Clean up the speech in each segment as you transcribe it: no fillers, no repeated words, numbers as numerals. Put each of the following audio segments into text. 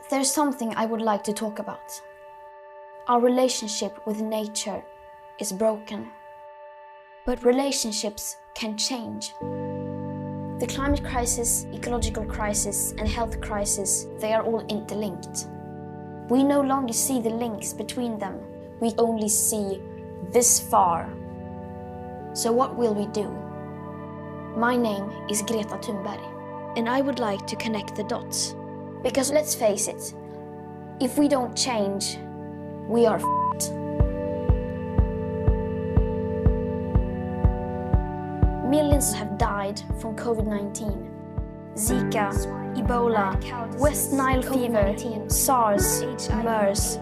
There's something I would like to talk about. Our relationship with nature is broken. But relationships can change. The climate crisis, ecological crisis, and health crisis, they are all interlinked. We no longer see the links between them. We only see this far. So what will we do? My name is Greta Thunberg, and I would like to connect the dots. Because let's face it, if we don't change, we are f***ed. Millions have died from COVID-19. Zika, Ebola, West Nile fever, SARS, MERS.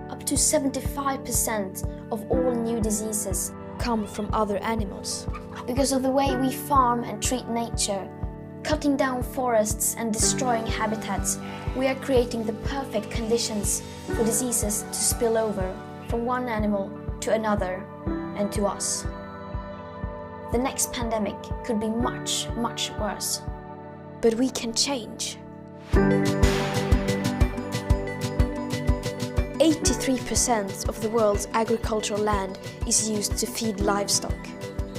Up to 75% of all new diseases come from other animals. Because of the way we farm and treat nature, cutting down forests and destroying habitats, we are creating the perfect conditions for diseases to spill over from one animal to another and to us. The next pandemic could be much, much worse. But we can change. 83% of the world's agricultural land is used to feed livestock.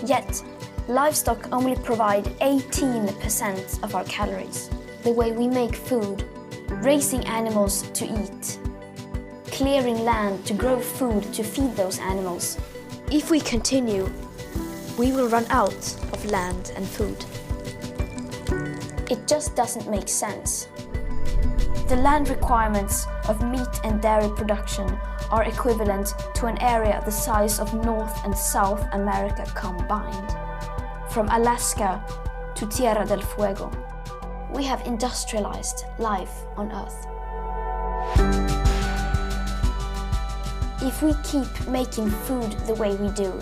Yet, livestock only provide 18% of our calories. The way we make food, raising animals to eat, clearing land to grow food to feed those animals. If we continue, we will run out of land and food. It just doesn't make sense. The land requirements of meat and dairy production are equivalent to an area the size of North and South America combined, from Alaska to Tierra del Fuego. We have industrialized life on Earth. If we keep making food the way we do,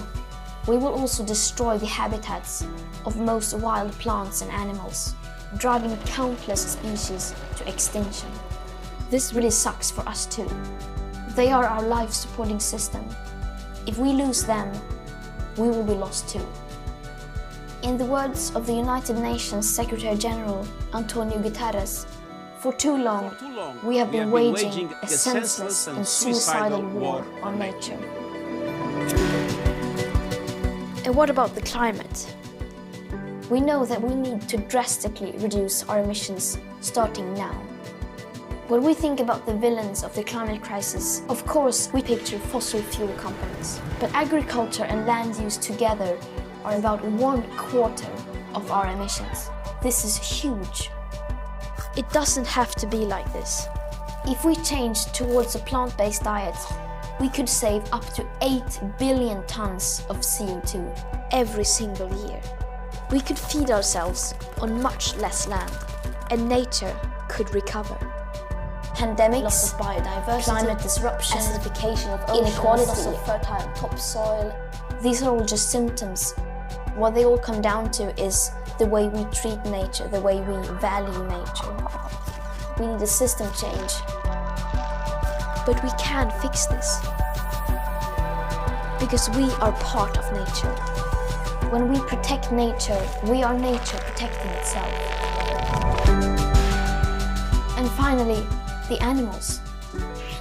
we will also destroy the habitats of most wild plants and animals, driving countless species to extinction. This really sucks for us too. They are our life-supporting system. If we lose them, we will be lost too. In the words of the United Nations Secretary General Antonio Guterres, for too long we have been waging a senseless and suicidal war on nature. And what about the climate? We know that we need to drastically reduce our emissions starting now. When we think about the villains of the climate crisis, of course we picture fossil fuel companies. But agriculture and land use together are about 1/4 of our emissions. This is huge. It doesn't have to be like this. If we change towards a plant-based diet, we could save up to 8 billion tons of CO2 every single year. We could feed ourselves on much less land, and nature could recover. Pandemics, loss of biodiversity, climate disruption, acidification of oceans, inequality, loss of fertile topsoil. These are all just symptoms. What they all come down to is the way we treat nature, the way we value nature. We need a system change. But we can fix this. Because we are part of nature. When we protect nature, we are nature protecting itself. And finally, the animals.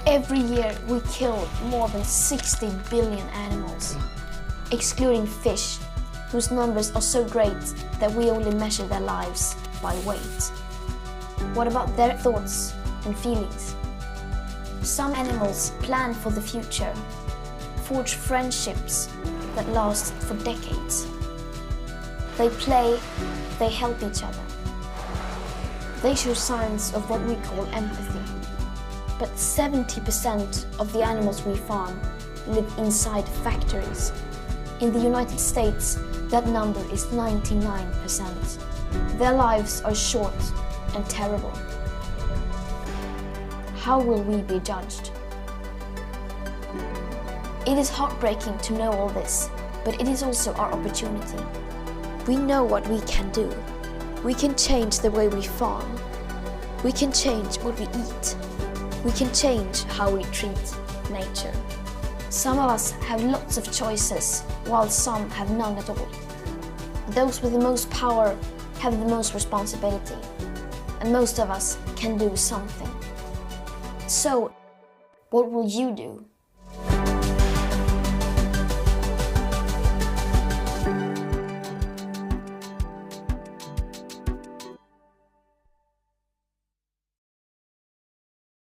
Every year we kill more than 60 billion animals, excluding fish, whose numbers are so great that we only measure their lives by weight. What about their thoughts and feelings? Some animals plan for the future, forge friendships that last for decades. They play, they help each other. They show signs of what we call empathy. But 70% of the animals we farm live inside factories. In the United States, that number is 99%. Their lives are short and terrible. How will we be judged? It is heartbreaking to know all this, but it is also our opportunity. We know what we can do. We can change the way we farm. We can change what we eat. We can change how we treat nature. Some of us have lots of choices, while some have none at all. Those with the most power have the most responsibility, and most of us can do something. So, what will you do?